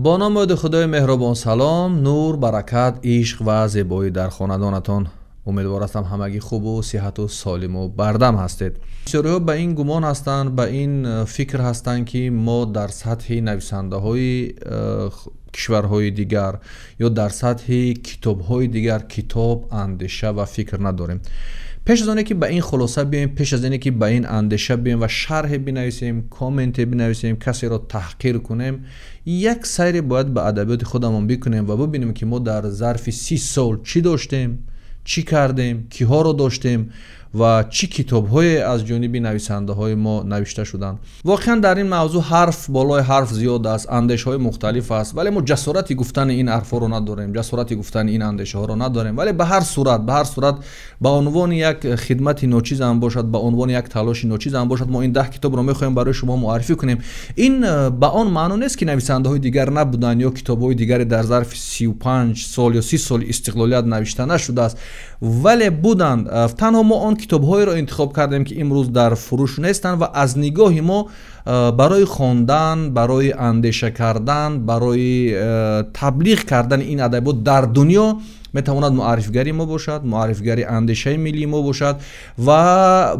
با نام خدای مهربان. سلام، نور، برکت، عشق و زیبایی در خاندانتان. امیدوار هستم همگی خوب و صحت و سالم و بردم هستید. بسیاری‌ها به این گمان هستند، به این فکر هستند که ما در سطح نویسنده های کشورهای دیگر یا در سطح کتاب های دیگر کتاب، اندیشه و فکر نداریم. پیش از آنه که به این خلاصه بیایم، پیش از اینه که به این اندیشه بیایم و شرح بنویسیم، کامنت بنویسیم، کسی را تحقیر کنیم، یک سری باید به ادبیات خودمون بکنیم و ببینیم که ما در ظرف 30 سال چی داشتیم، چی کردیم، کیها رو داشتیم و چی کتاب‌های از جانب نویسنده‌های ما نوشته شدند. واقعا در این موضوع حرف بالای حرف زیاد است، اندیشه‌های مختلف است، ولی ما جسارتی گفتن این حرفا رو نداریم، جسارتی گفتن این اندیشه‌ها رو نداریم. ولی به هر صورت به عنوان یک خدمت ناچیز هم باشد، به عنوان یک تلاش ناچیز هم باشد، ما این 10 کتاب رو می‌خوایم برای شما معرفی کنیم. این به آن معنی نیست که نویسنده‌های دیگر نبودن یا کتاب‌های دیگری در ظرف 35 سال یا 30 سال استقلالیت نوشته نشده است، ولی بودند. تنها ما آن کتاب‌های را انتخاب کردیم که امروز در فروش نیستند و از نگاه ما برای خواندن، برای اندیشه کردن، برای تبلیغ کردن این ادبیات در دنیا میتواند معرفیگری ما باشد، معرفیگری اندیشه ملی ما باشد. و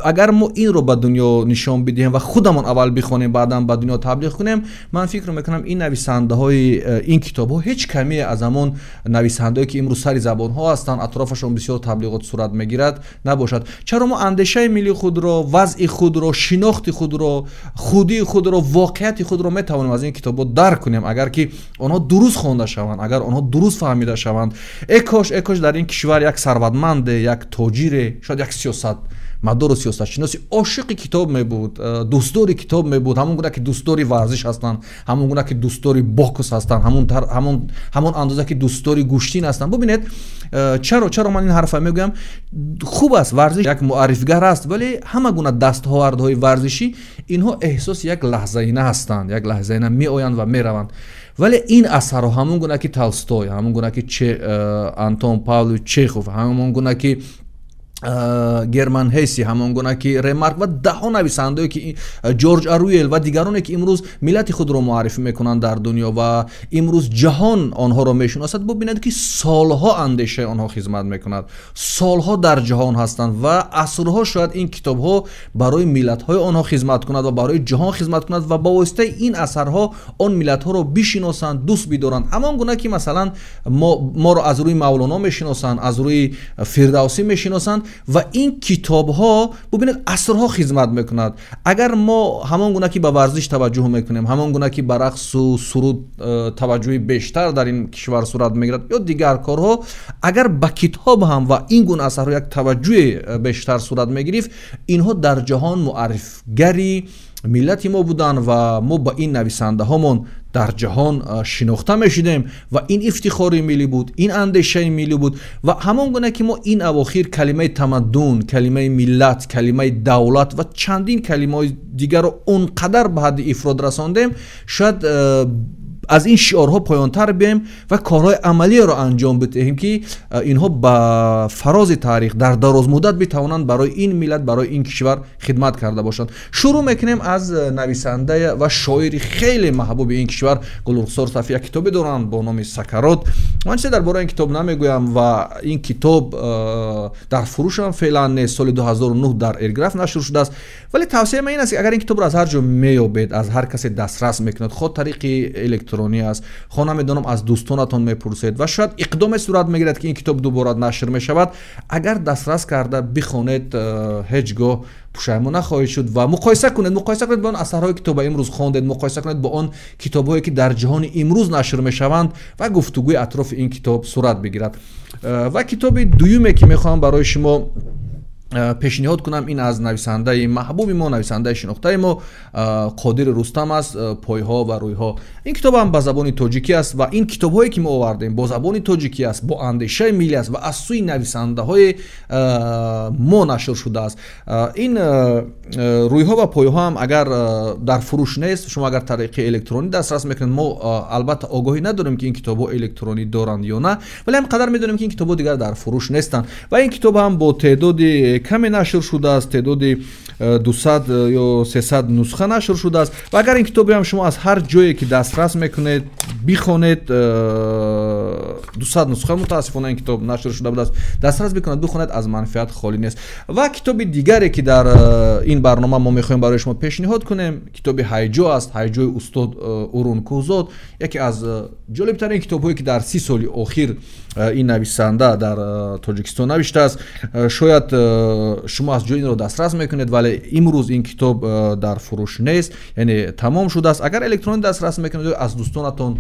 اگر ما این رو به دنیا نشان بدیم و خودمون اول بخونیم بعداً به دنیا تبلیغ کنیم، من فکر میکنم این نویسنده های این کتاب ها هیچ کمی از همون نویسنده هایی که امروز سر زبان ها هستند، اطرافشون بسیار تبلیغات صورت میگیرد نباشد. چرا ما اندیشه ملی خود را، وضع خود را، شناخت خود را، خودی خود را، واقعیت خود را میتوانیم از این کتاب ها درک کنیم اگر که آنها درست خوانده شوند، اگر آنها درست فهمیده شوند. ای کاش در این کشور یک ثروتمند، یک تاجر، شاید یک سیاست مدار و سیاست شناسی عاشق کتاب می بود، دوستدار کتاب می بود، همون گونه که دوستدار ورزش هستن، همون گونه که دوستدار باکس هستن، همون اندازه که دوستدار گوشتین هستن. ببینید چرا من این حرفا میگم؟ خوب است، ورزش یک معرفیگر است، ولی همه گونه دستاوردهای ورزشی اینها احساس یک لحظه اینه هستند، یک لحظه اینه می آیند و می روند. ولی این اثرها همون گونه که تولستوی، همون گونه که آنتون پاولویچ چخوف، همون گونه که گرمن هیسی، همون گونه که ریمارک و ده ها نویسنده که جورج ارویل و دیگرانی که امروز ملت خود را معرفی میکنند در دنیا و امروز جهان آنها را میشناسد، ببینید که سالها اندیشه آنها خدمت میکند، سالها در جهان هستند و عصرها شاید این کتاب ها برای ملت های آنها خدمت کند و برای جهان خدمت کند و با واسطه این اثرها آن ملت ها را بشناسند، دوست بدارند. همان گونه که مثلا ما را از روی مولانا میشناسند، از روی فردوسی میشناسند و این کتاب ها ببینید عصرها خدمت میکند. اگر ما همان گونه که به ورزش توجه میکنیم، همان گونه که به رقص و سرود توجه بیشتر در این کشور صورت میگیرد یا دیگر کارها، اگر به کتاب هم و این گونه اثرها یک توجه بیشتر صورت میگرفت، اینها در جهان معرفگری ملت ما بودن و ما با این نویسنده هامون در جهان شناخته میشدیم و این افتخاری ملی بود، این اندیشه ملی بود. و همان گونه که ما این اواخر کلمه تمدن، کلمه ملت، کلمه دولت و چندین کلمه دیگر رو اونقدر به حد افراد رساندیم، شاید از این شعارها پایانتر بیم و کارهای عملی را انجام بدهیم که اینها با فراز تاریخ در دراز مدت بتوانند برای این ملت، برای این کشور خدمت کرده باشند. شروع میکنیم از نویسنده و شاعر خیلی محبوب این کشور، گلرخسار صفی. یک کتابی دارند با نام سکرات. من چیزی درباره این کتاب نمیگویم و این کتاب در فروش هم فعلا نیست، سال 2009 در ایرگراف نشر شده است، ولی توصیه من این است که اگر این کتاب را از هر جا میابید، از هر کسی دسترس میکند، خود طریق الکترونی است، خانه میدونم از دوستانتون میپرسید و شاید اقدام صورت میگیرد که این کتاب دوباره نشر میشود، اگر دسترس کرده بخونید، هیچگاه پشیمان نخواهید شد و مقایسه کنید با آن اثرهای کتاب امروز خواندید، مقایسه کنید با آن کتاب‌هایی که در جهان امروز نشر میشوند و گفتگوی اطراف این کتاب صورت بگیرد. و کتاب دومی که میخوام برای شما پیشنهاد کنم این از نویسنده محبوب ما، نویسنده شناخته ما، قادر رستم است، پایها و رویها. این کتاب هم به زبان تاجیکی است و این کتاب هایی که ما آوردیم با زبان تاجیکی است، با اندیشه ملی است و از سوی نویسنده های ما نشر شده است. این رویها و پایها هم اگر در فروش نیست، شما اگر طریق الکترونی دسترس میکنید، ما البته آگاهی نداریم که این کتاب ها الکترونی دارند یا نه، ولی هم قدر میدونیم که این کتاب ها دیگر در فروش نیستند و این کتاب هم با تعداد каме нашр шудааст, теъдоди 200 ё 300 нусха нашр шудааст. ва агар ин китоби ҳам шумо аз ҳар ҷое ки дастрас мекунед бихонед, 200 нусха мутаассифона ин китоб нашр шуда будааст, дастрас бикунед бихонед, аз манфиат холӣ нест. ва китоби дигаре ки дар ин барнома мо мехоҳем барои шумо пешниҳод кунем, китоби ҳайҷо аст, ҳайҷои устод урункӯзод, яке аз ҷолибтарин китобҳое ки дар 30 соли охир ин нависанда дар тоҷикистон навиштааст. шояд шумо аз ҷои инро дастрас мекунед, вале имрӯз ин китоб дар фурӯш нест, яъне тамом шудааст. агар электронӣ дастрас мекунед ё аз дӯстонатон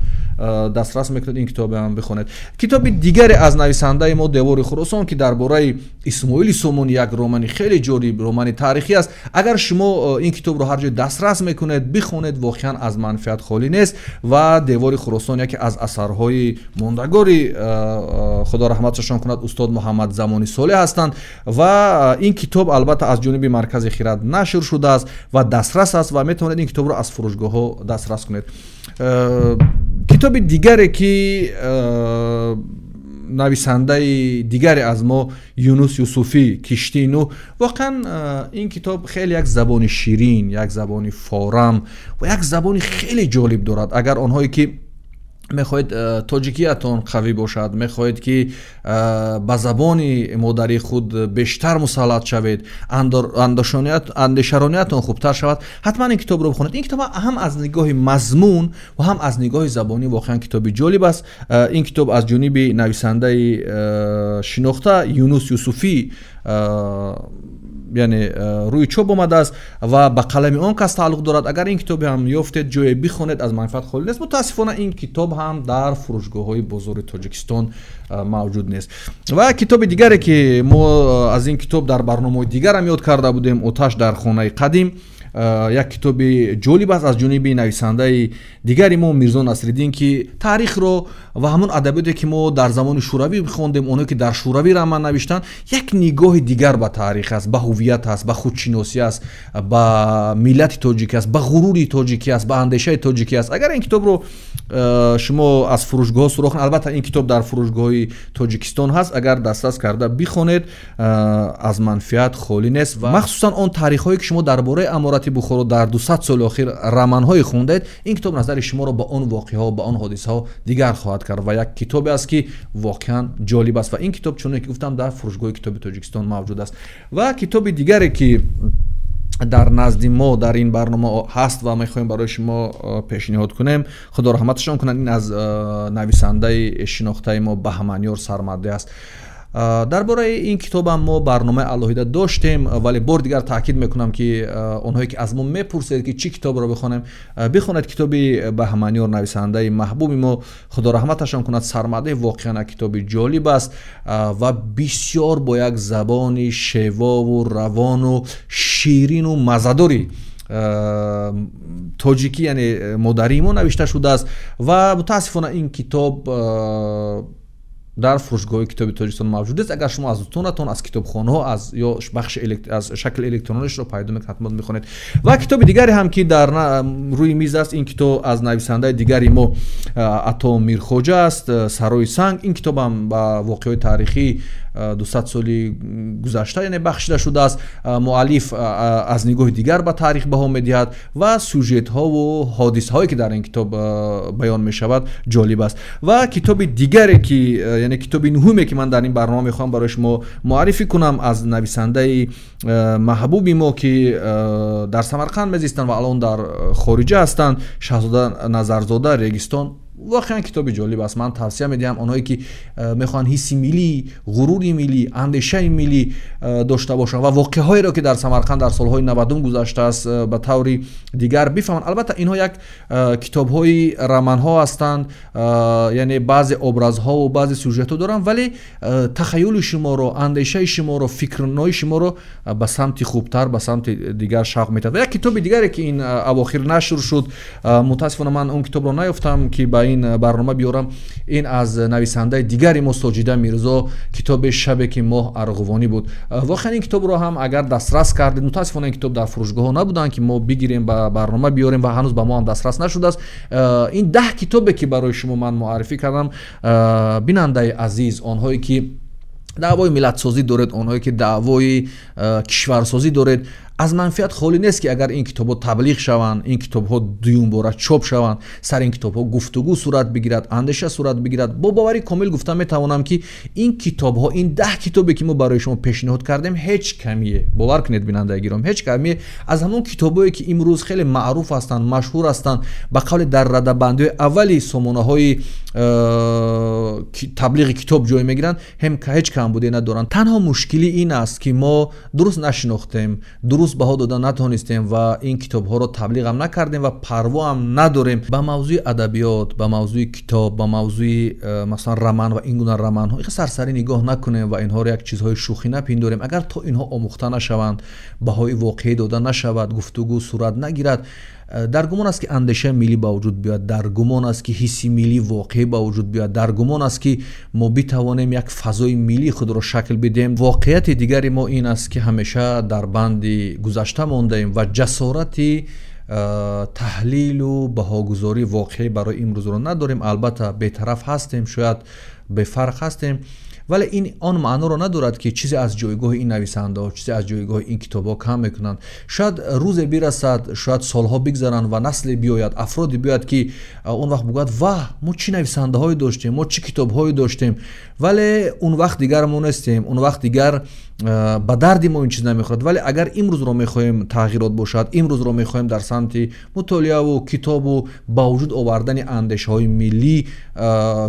дастрас мекунед, ин китобам бихонед. китоби дигаре аз нависандаи мо Девори Хӯросон ки дар бораи Исмоили Сомонӣ, як романи хеле ҷолиб, романи таърихӣ аст. агар шумо ин китобро ҳар ҷое дастрас мекунед бихонед, воқеан аз манфиат холӣ нест. ва Девори Хӯросон яке аз асарҳои мондагори худо раҳматашон кунад устод Муҳаммад Замони Солеҳ ҳастанд. ва ин китоб албатта аз ҷониби маркази Хират нашр шудааст ва дастрас аст ва метавонед ин китобро аз фурӯшгоҳҳо дастрас кунед. китоби дигаре ки нависандаи дигаре аз мо Юнус Юсуфӣ Киштии Нӯҳ, воқеан ин китоб хеле як забони ширин, як забони форам ва як забони хеле ҷолиб дорад. агар онҳое ки мехоҳед тоҷикиятон қавӣ бошад, мехоҳед ки ба забони модари худ бештар мусаллат шавед, андешарониятон хубтар шавад, ҳатман ин китобро бихонед. ин китоб ҳам аз нигоҳи мазмун ва ҳам аз нигоҳи забонӣ воқеан китоби ҷолиб аст. ин китоб аз ҷониби нависандаи шинохта Юнус Юсуфӣ яъне рӯи чоп омадааст ва ба қалами он кас тааллуқ дорад. агар ин китоби ҳам ёфтед, ҷое бихонед, аз манфиат холӣ нест. мутаассифона ин китоб ҳам дар фурӯшгоҳҳои бозори Тоҷикистон мавҷуд нест. ва китоби дигаре ки мо аз ин китоб дар барномаҳои дигар ҳам ёд карда будем, Оташ дар хонаи қадим, як китоби ҷолиб аст аз ҷониби нависандаи дигари мо Мирзо Насриддин ки таърихро ва ҳамон адабиёте ки мо дар замони шӯравӣ хондем, онҳое ки дар шӯравӣ раман навиштанд, як нигоҳи дигар ба таърих аст, ба ҳувият аст, ба худшиносӣ аст, ба миллати тоҷикӣ аст, ба ғурури тоҷикӣ аст, ба андешаи тоҷикӣ аст. агар ин китобро шумо аз фурӯшгоҳҳо суроғ кунед, албатта ин китоб дар фурӯшгоҳи Тоҷикистон ҳаст, агар дастрас карда бихонед, аз манфиат холӣ нест. ва махсусан он таърихҳое ки шумо дар бораи аморати Бухоро дар 200 соли охир раманҳое хондед, ин китоб назари шуморо ба он воқеаҳо, ба он ҳодисаҳо дигар хоҳад кард ва як китобе аст ки воқеан ҷолиб аст. ва ин китоб чуноне ки гуфтам дар фурӯшгоҳи китоби Тоҷикистон мавҷуд аст. ва китоби дигаре ки дар назди мо дар ин барнома ҳаст ва мехоҳем барои шумо пешниҳод кунем, худо раҳматашон кунад, ин аз нависандаи шинохтаи мо Баҳманёр Сармаде аст. дар бораи ин китобам мо барномаи алоҳида доштем, вале бор дигар таъкид мекунам ки онҳое ки аз мо мепурсед ки чӣ китобро бихонем, бихонед китоби Баҳманёр нависандаи маҳбуби мо, худо раҳматашон кунад, Сармаде воқеан китоби ҷолиб аст ва бисёр бо як забони шевову равону ширину мазадори тоҷикӣ, яъне модарии мо навишта шудааст. ва мутаассифона ин китоб дар фурӯшгоҳи китоби Тоҷикистон мавҷуд аст. агар шумо аз дӯстонатон аз китобхонаҳо ё бахши аз шакли электронишро пайдо мекунед, ҳатман мехонед. ва китоби дигаре ҳам ки дар рӯи миз аст, ин китоб аз нависандаи дигари мо Ато Мирхоҷа аст, Сарои санг. ин китобам ба воқеаҳои таърихӣ 200 соли гузашта яъне бахшида шудааст. муаллиф аз нигоҳи дигар ба таърих баҳо медиҳад ва сюжетҳову ҳодисаҳое ки дар ин китоб баён мешавад ҷолиб аст. ва китоби дигаре ки яъне китоби нуҳуме ки ман дар ин барнома мехоҳам барои шумо муаррифӣ кунам, аз нависандаи маҳбуби мо ки дар Самарқанд мезистанд ва алон дар хориҷа ҳастанд, Шаҳзода Назарзода Регистон. воқеан китоби ҷолиб аст. ман тавсия медиҳам онҳое ки мехоҳанд ҳисси миллӣ, ғурури миллӣ, андешаи миллӣ дошта бошанд ва воқеаҳоеро ки дар Самарқанд дар солҳои 90 гузаштааст ба таври дигар бифаҳманд. албатта инҳо як китобҳои раманҳо ҳастанд, яъне баъзе образҳову баъзе сюжетҳо доранд, вале тахайюли шуморо, андешаи шуморо, фикрнои шуморо ба самти хубтар, ба самти дигар шавқ метавад. ва як китоби дигаре ки ин авохир нашр шуд, мутаассифона ман он китобро наёфтам ки ба ин барнома биёрам. ин аз нависандаи дигари мо Соҷида Мирзо, китоби Шабе ки моҳ арғувонӣ буд. воқеан ин китобро ҳам агар дастрас кардед, мутаассифона ин китоб дар фурӯшгоҳҳо набуданд ки мо бигирем ба барнома биёрем ва ҳанӯз ба мо ҳам дастрас нашудааст. ин 10 китобе ки барои шумо ман муаррифӣ кардам, бинандаи азиз, онҳое ки даъвои миллатсозӣ доред, онҳое ки даъвои кишварсозӣ доред, аз манфиат холӣ нест ки агар ин китобҳо таблиғ шаванд, ин китобҳо дуюмбора чоп шаванд, сар ин китобҳо гуфтугӯ сурат бигирад, андеша сурат бигирад. Бо бовари комил гуфта метавонам ки ин китобҳо, ин 10 китобе ки мо барои шумо пешниҳод кардем, ҳеҷ камие, бовар кунед бинандаи гиром, ҳеҷ камие аз ҳамон китобҳое ки имрӯз хеле маъруф ҳастанд, машҳур ҳастанд, ба қавле дар радабандиҳои аввали сомонаҳои таблиғи китоб ҷой мегиранд, ҳеҷ камбудӣ надоранд. Танҳо мушкили ин аст ки мо дуруст нашинохтем, дуруст баҳо дода натонистем ва ин китобҳоро таблиғам накардем ва парвоам надорем. ба мавзӯи адабиёт, ба мавзӯи китоб, ба мавзӯи масалан роман ва ин гуна романҳо сарсарӣ нигоҳ накунем ва инҳоро як чизҳои шӯхӣ напиндорем. Агар то инҳо омӯхта нашаванд, баҳои воқеӣ дода нашавад, гуфтугӯ сурат нагирад, дар гумон аст ки андешаи миллӣ ба вуҷуд биёяд, дар гумон аст ки ҳисси миллӣ воқеӣ ба вуҷуд биёяд, дар гумон аст ки мо битавонем як фазои миллии худро шакл бидем. Воқеияти дигари мо ин аст ки ҳамеша дар банди гузашта мондаем ва ҷасорати таҳлилу баҳогузории воқеӣ барои имрӯзро надорем. Албатта бетараф ҳастем, шояд бефарқ ҳастем, вале ин он маъноро надорад ки чизе аз ҷойгоҳи ин нависандаҳо, чизе аз ҷойгоҳи ин китобҳо кам мекунанд. Шояд рӯзе бирасад, шояд солҳо бигзаранд ва насле биёяд, афроде биёяд ки он вақт бигӯяд ваҳ, мо чӣ нависандаҳое доштем, мо чӣ китобҳое доштем, вале он вақт дигар мо нестем, он вақт дигар ба дарди мо ин чиз намехӯрад. Вале агар имрӯзро мехоҳем тағйирот бошад, имрӯзро мехоҳем дар самти мутолиаву китобу ба вуҷуд овардани андешаҳои миллӣ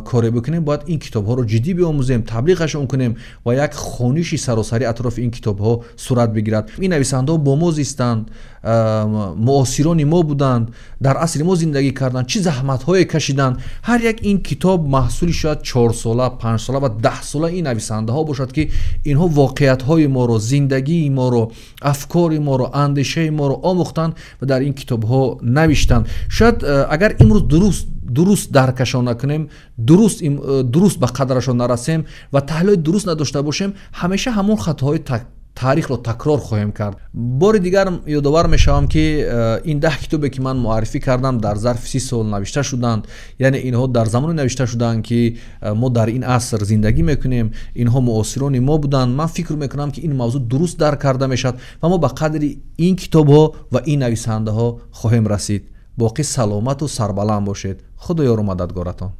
коре бикунем, бояд ин китобҳоро ҷиддӣ биомӯзем, таблиғашон кунем ва як хониши саросарӣ атрофи ин китобҳо сурат бигирад. Ин нависандаҳо бо мо зистанд, муосирони мо буданд, дар асри мо зиндагӣ карданд, чӣ заҳматҳое кашиданд. ҳар як ин китоб маҳсули шояд 4 сола, 5 сола ва 10 сола ин нависандаҳо бошад ки инҳо воқеиятҳои моро, зиндагии моро, афкори моро, андешаи моро омӯхтанд ва дар ин китобҳо навиштанд. Шояд агар имрӯз дуруст даркашон накунем, дуруст ба қадрашон нарасем ва таҳлили дуруст надошта бошем, ҳамеша ҳамон хатоҳои таърихро такрор хоҳем кард. бори дигар ёдовар мешавам ки ин 10 китобе ки ман муаррифӣ кардам дар зарфи 30 сол навишта шуданд, яъне инҳо дар замоне навишта шуданд ки мо дар ин аср зиндагӣ мекунем, инҳо муосирони мо буданд. Ман фикр мекунам ки ин мавзӯъ дуруст дарк карда мешавад ва мо ба қадри ин китобҳо ва ин нависандаҳо хоҳем расид. боқӣ саломату сарбаланд бошед. худоёру мададгоратон.